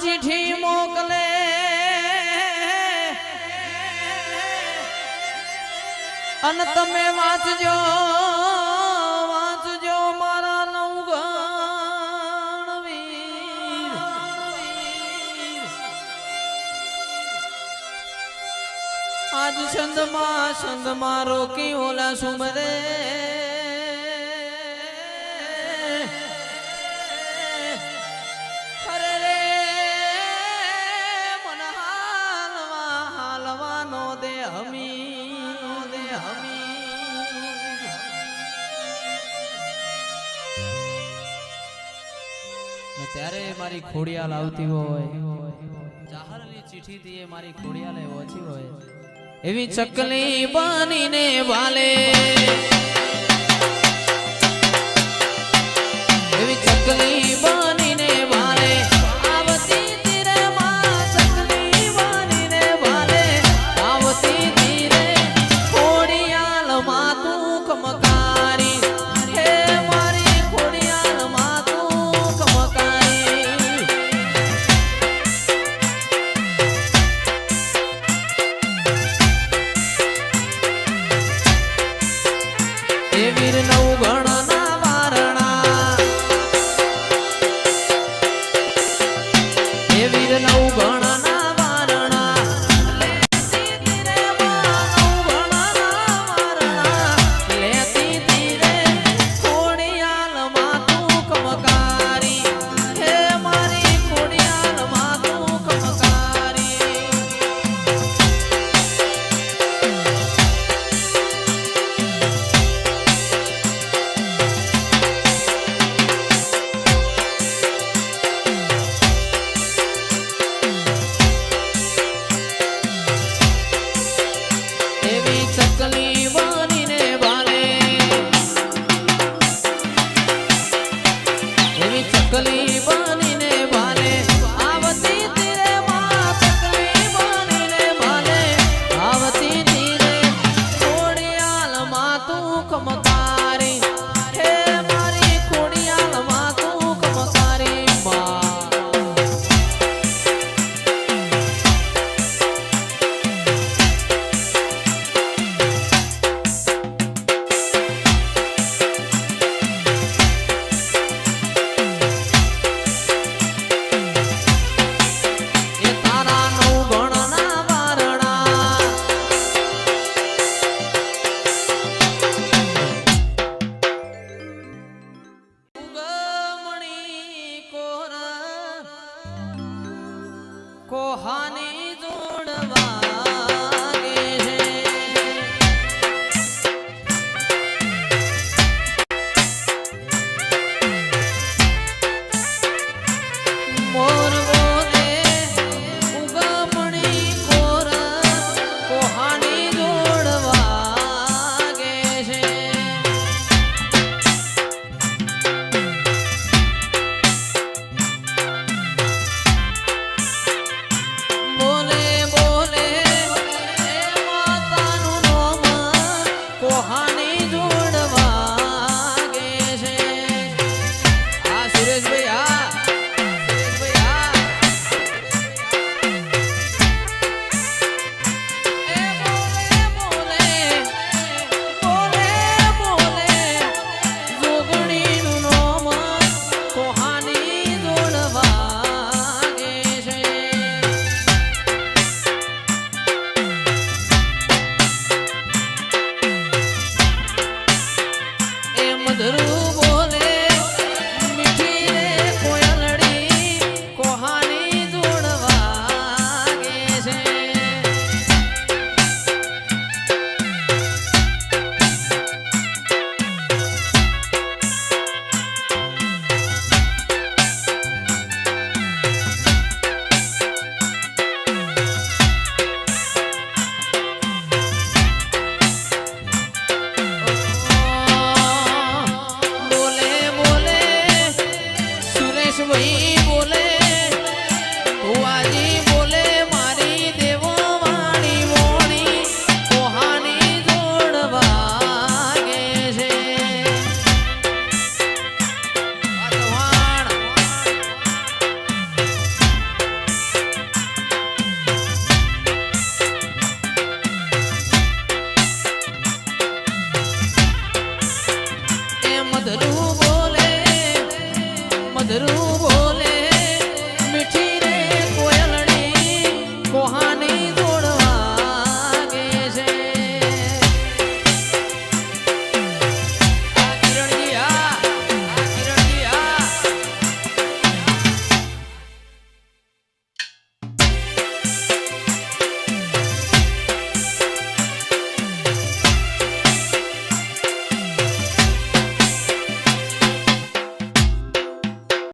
ચીઠી મોકલે અન તમે વાંચજો વાંચજો મારા નવગણ વીર આજ સંદમાં રોકી ઓલા સુમરે ત્યારે મારી ખોડિયાલ આવતી હોય ચાહરની ચીઠી થી મારી ખોડિયાલે ઓછી હોય એવી ચકલી બનીને વાલે એવી ચકલી બનીને વાલે આવતી તીરે માં ચકલી બનીને વાલે આવતી તીરે ખોડિયાલ માં તું કમકારી હે મારી ખોડિયાલ માં તું કમકારી એ વીર નવગણ ના વારણા એ વીર નવગણ ના વારણા લેતી તીરે નવગણ ના વારણા લેતી તીરે ખોડિયાલ માં તું કમકારી હે મારી ખોડિયાલ માં તું કમકારી એવી ચકલી બનીને વાલે એવી ચકલી બનીને વાલે આવતી તીરે માં ચકલી બનીને વાલે આવતી તીરે ખોડિયાલ માં તું કમકારી હે મારી ખોડિયાલ માં તું કમકારી માં એ તારા નવગણ ના વારણા ઉગમણી કોહાની